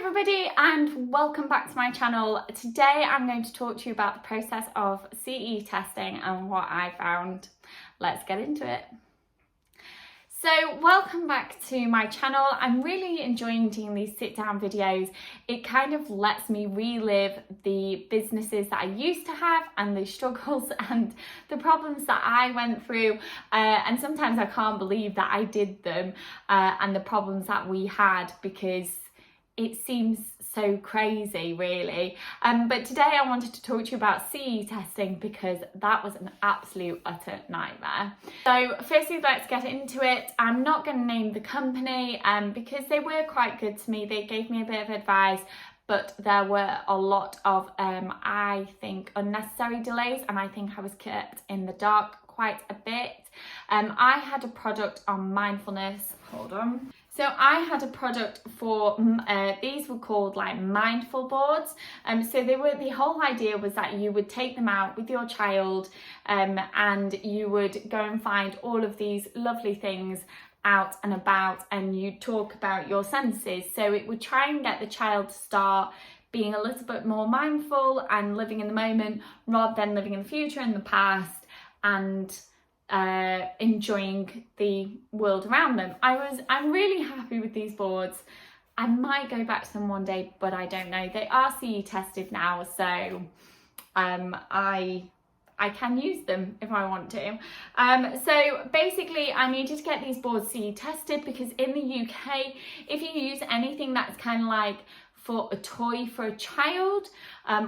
everybody and welcome back to my channel. Today I'm going to talk to you about the process of CE testing and what I found. Let's get into it. So welcome back to my channel. I'm really enjoying doing these sit down videos. It kind of lets me relive the businesses that I used to have and the struggles and the problems that I went through, and sometimes I can't believe that I did them, and the problems that we had, because it seems so crazy really. But today I wanted to talk to you about CE testing because that was an absolute utter nightmare. So firstly, let's get into it. I'm not going to name the company because they were quite good to me. They gave me a bit of advice, but there were a lot of I think unnecessary delays, and I think I was kept in the dark quite a bit. I had a product on mindfulness. Hold on. So I had a product for, these were called like mindful boards. So the whole idea was that you would take them out with your child, and you would go and find all of these lovely things out and about, and you talk about your senses. So it would try and get the child to start being a little bit more mindful and living in the moment rather than living in the future and the past and enjoying the world around them. I'm really happy with these boards. I might go back to them one day, but I don't know. They are CE tested now, so I can use them if I want to. So basically I needed to get these boards CE tested because in the UK, if you use anything that's kind of like for a toy for a child,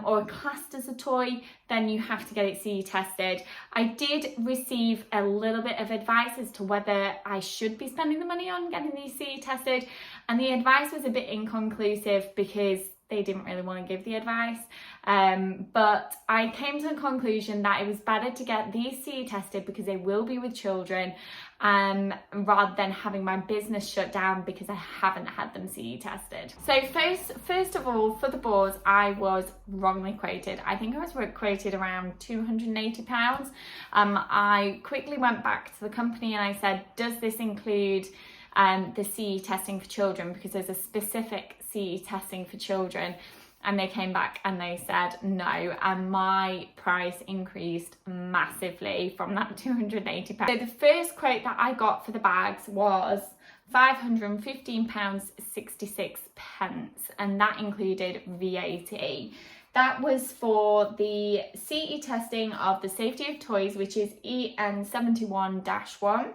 or classed as a toy, then you have to get it CE tested. I did receive a little bit of advice as to whether I should be spending the money on getting these CE tested, and the advice was a bit inconclusive because they didn't really want to give the advice, but I came to the conclusion that it was better to get these CE tested because they will be with children, rather than having my business shut down because I haven't had them CE tested. So first of all, for the boards, I was wrongly quoted. I think I was quoted around £280. I quickly went back to the company and I said, does this include the CE testing for children, because there's a specific CE testing for children, and they came back and they said no, and my price increased massively from that £280. So the first quote that I got for the bags was £515.66, and that included VAT. That was for the CE testing of the safety of toys, which is EN71-1,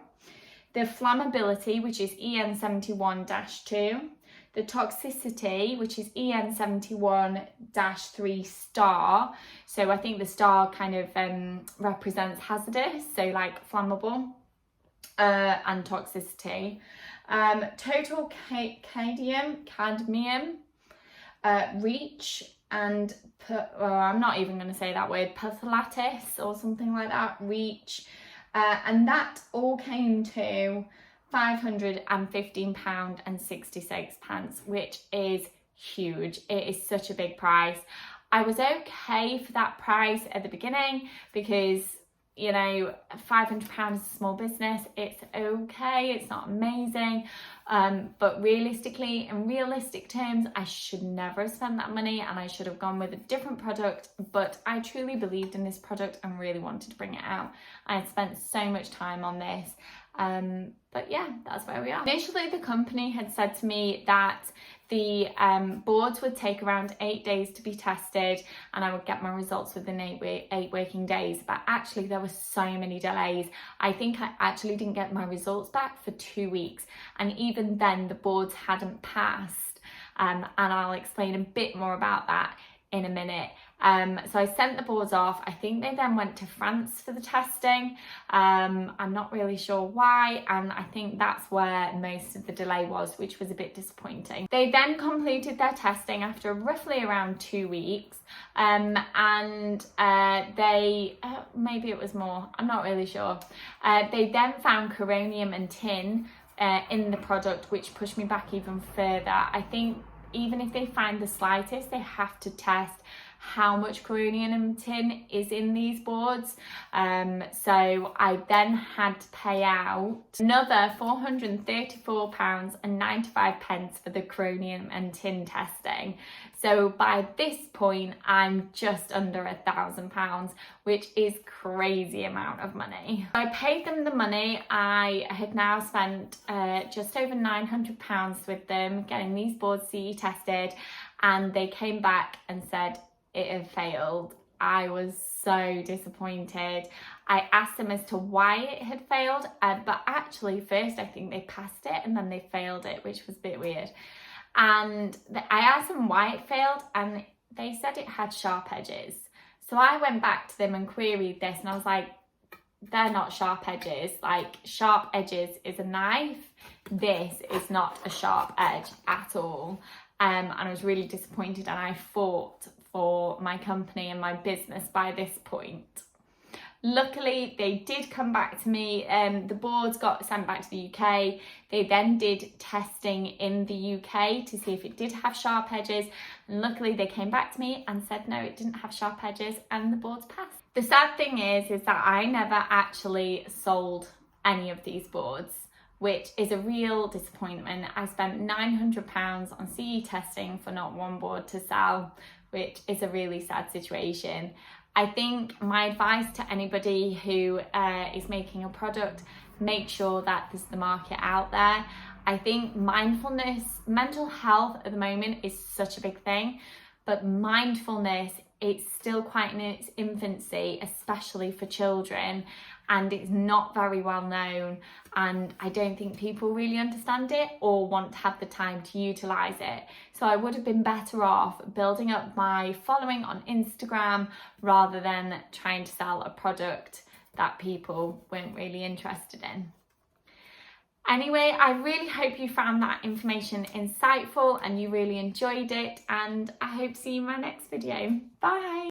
the flammability, which is EN71-2, the toxicity, which is EN71-3 star. So I think the star kind of represents hazardous, so like flammable, and toxicity. Total cadmium, reach, and I'm not even going to say that word, perthalatus or something like that, reach. And that all came to £515.66, which is huge. It is such a big price. I was okay for that price at the beginning because, you know, £500 is a small business. It's okay, it's not amazing, but realistically, in realistic terms, I should never have spent that money and I should have gone with a different product. But I truly believed in this product and really wanted to bring it out. I had spent so much time on this, but yeah, that's where we are. Initially, the company had said to me that the boards would take around 8 days to be tested and I would get my results within 8 working days, but actually there were so many delays. I think I actually didn't get my results back for 2 weeks, and even then the boards hadn't passed, and I'll explain a bit more about that in a minute. So I sent the boards off. I think they then went to France for the testing. I'm not really sure why, and I think that's where most of the delay was, which was a bit disappointing. They then completed their testing after roughly around 2 weeks, and they maybe it was more, I'm not really sure. They then found coronium and tin in the product, which pushed me back even further. I think even if they find the slightest, they have to test how much chromium and tin is in these boards. So I then had to pay out another £434.95 for the chromium and tin testing. So by this point, I'm just under £1,000, which is crazy amount of money. So I paid them the money. I had now spent just over £900 with them getting these boards CE tested, and they came back and said it had failed. I was so disappointed. I asked them as to why it had failed, but actually first I think they passed it and then they failed it, which was a bit weird. And I asked them why it failed, and they said it had sharp edges. So I went back to them and queried this, and I was like, they're not sharp edges. Like, sharp edges is a knife. This is not a sharp edge at all. And I was really disappointed, and I fought for my company and my business by this point. Luckily, they did come back to me. The boards got sent back to the UK. They then did testing in the UK to see if it did have sharp edges. And luckily, they came back to me and said, no, it didn't have sharp edges, and the boards passed. The sad thing is that I never actually sold any of these boards, which is a real disappointment. I spent £900 on CE testing for not one board to sell, which is a really sad situation. I think my advice to anybody who is making a product, make sure that there's the market out there. I think mindfulness, mental health at the moment is such a big thing, but mindfulness, it's still quite in its infancy, especially for children, and it's not very well known, and I don't think people really understand it or want to have the time to utilise it. So I would have been better off building up my following on Instagram rather than trying to sell a product that people weren't really interested in. Anyway, I really hope you found that information insightful and you really enjoyed it, and I hope to see you in my next video. Bye!